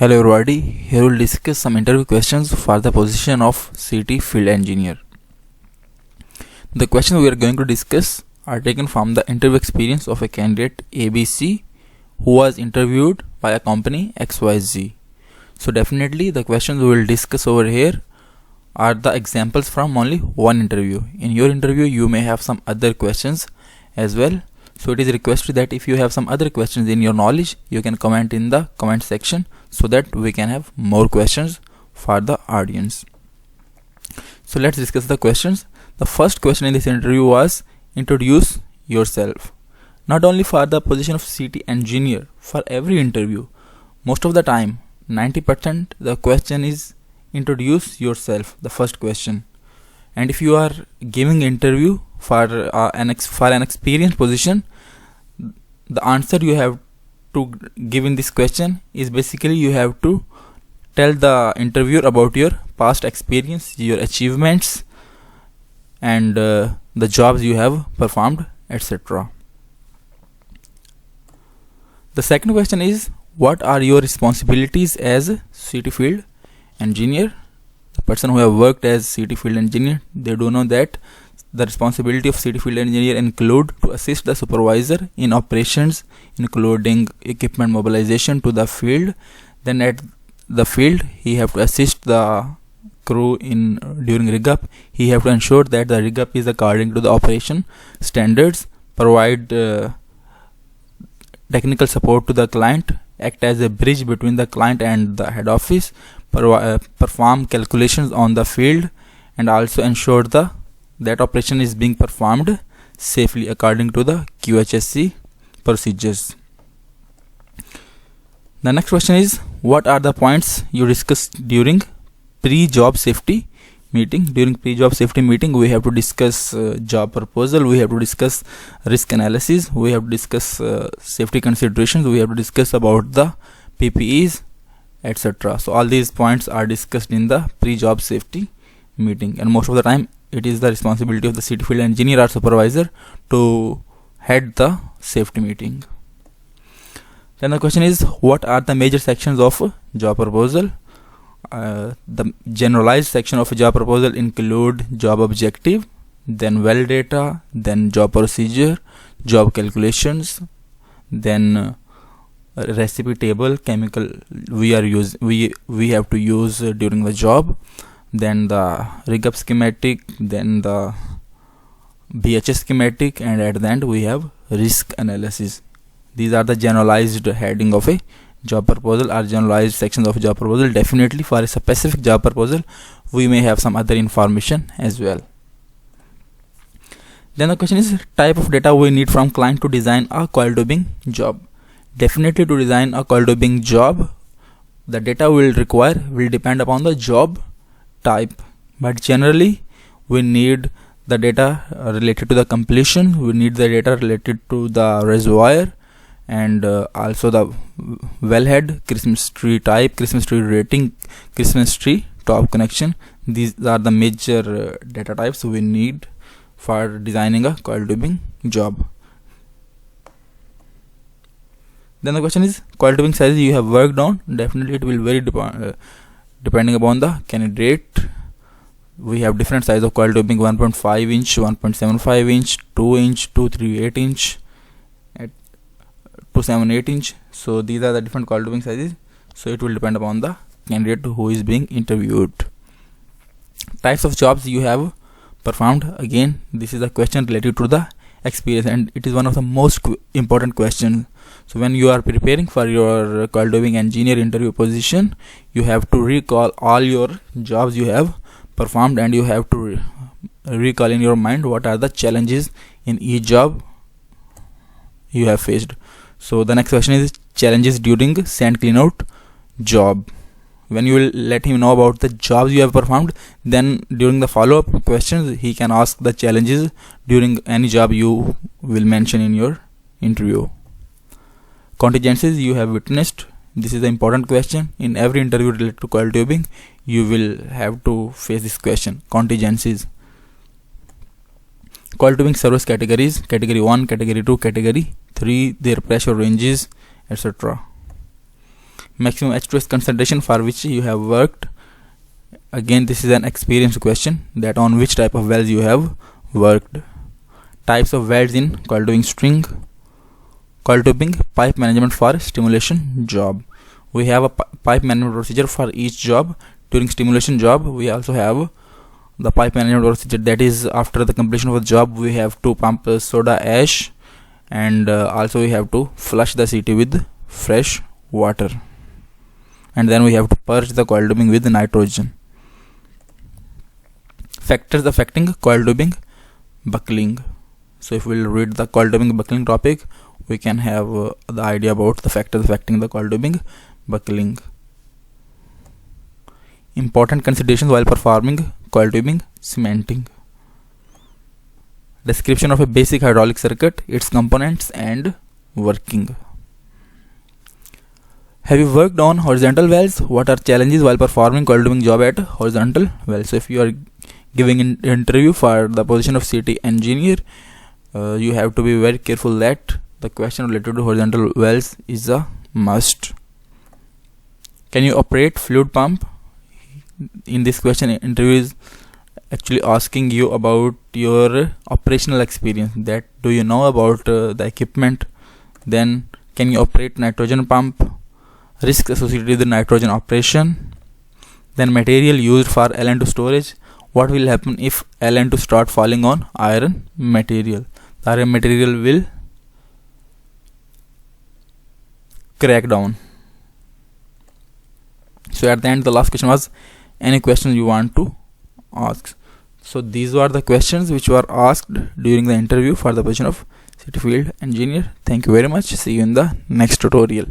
Hello everybody, here we'll discuss some interview questions for the position of CT Field Engineer. The questions we are going to discuss are taken from the interview experience of a candidate ABC who was interviewed by a company XYZ. So definitely the questions we will discuss over here are the examples from only one interview. In your interview you may have some other questions as well. So it is requested that if you have some other questions in your knowledge, you can comment in the comment section so that we can have more questions for the audience. So let's discuss the questions. The first question in this interview was introduce yourself. Not only for the position of CT engineer, for every interview, most of the time 90% the question is introduce yourself, the first question. And if you are giving interview for an experienced position, the answer you have to give in this question is basically you have to tell the interviewer about your past experience, your achievements, and the jobs you have performed, etc. The second question is, what are your responsibilities as CT Field Engineer? The person who have worked as CT Field Engineer, they do know that the responsibility of CT Field Engineer include to assist the supervisor in operations, including equipment mobilization to the field. Then at the field, he have to assist the crew in during rig up. He have to ensure that the rig up is according to the operation standards, provide technical support to the client, act as a bridge between the client and the head office, perform calculations on the field, and also ensure that operation is being performed safely according to the QHSE procedures. The next question is, what are the points you discussed during pre-job safety meeting? During pre-job safety meeting, we have to discuss job proposal, we have to discuss risk analysis, we have to discuss safety considerations, we have to discuss about the PPEs, etc. So all these points are discussed in the pre-job safety meeting, and most of the time it is the responsibility of the CT Field Engineer or supervisor to head the safety meeting. Then the question is, what are the major sections of a job proposal? The generalized section of a job proposal include job objective, then well data, then job procedure, job calculations, then recipe table, chemical we have to use during the job, then the rig up schematic, then the BHS schematic, and at the end we have risk analysis. These are the generalized heading of a job proposal or generalized sections of a job proposal. Definitely for a specific job proposal we may have some other information as well. Then the question is, type of data we need from client to design a coil tubing job. Definitely to design a coil tubing job, the data will depend upon the job type, but generally we need the data related to the completion, we need the data related to the reservoir, and also the wellhead, Christmas tree type, Christmas tree rating, Christmas tree top connection. These are the major data types we need for designing a coil tubing job. Then the question is, coil tubing size you have worked on. Definitely it will vary depending upon the candidate. We have different size of coil tubing: 1.5 inch, 1.75 inch, 2 inch, 238 inch, 278 inch. So these are the different coil tubing sizes. So it will depend upon the candidate who is being interviewed. Types of jobs you have performed. Again, this is a question related to the experience, and it is one of the most important questions. So when you are preparing for your coil tubing engineer interview position, you have to recall all your jobs you have performed, and you have to recall in your mind what are the challenges in each job you have faced. So the next question is challenges during sand clean out job. When you will let him know about the jobs you have performed, then during the follow-up questions he can ask the challenges during any job you will mention in your interview. Contingencies you have witnessed. This is the important question. In every interview related to coil tubing, you will have to face this question: contingencies. Coil tubing service categories: category 1, category 2, category 3, their pressure ranges, etc. Maximum H2S concentration for which you have worked. Again, this is an experience question, that on which type of wells you have worked. Types of welds in coil tubing string. Coil tubing pipe management for stimulation job. We have a pipe management procedure for each job. During stimulation job, we also have the pipe management procedure, that is after the completion of a job we have to pump soda ash, and also we have to flush the CT with fresh water, and then we have to purge the coil tubing with nitrogen. Factors affecting coil tubing buckling. So if we'll read the coil tubing buckling topic, we can have the idea about the factors affecting the coil tubing buckling. Important considerations while performing coil tubing cementing. Description of a basic hydraulic circuit, its components and working. Have you worked on horizontal wells? What are challenges while performing coil tubing job at horizontal wells? So if you are giving an interview for the position of CT engineer, you have to be very careful that the question related to horizontal wells is a must. Can you operate fluid pump? In this question, interview is actually asking you about your operational experience, that do you know about the equipment, then can you operate nitrogen pump, risks associated with the nitrogen operation, then material used for LN2 storage, what will happen if LN2 start falling on iron material, the iron material will crack down. So at the end, the last question was any questions you want to ask. So these were the questions which were asked during the interview for the position of CT field engineer. Thank you very much. See you in the next tutorial.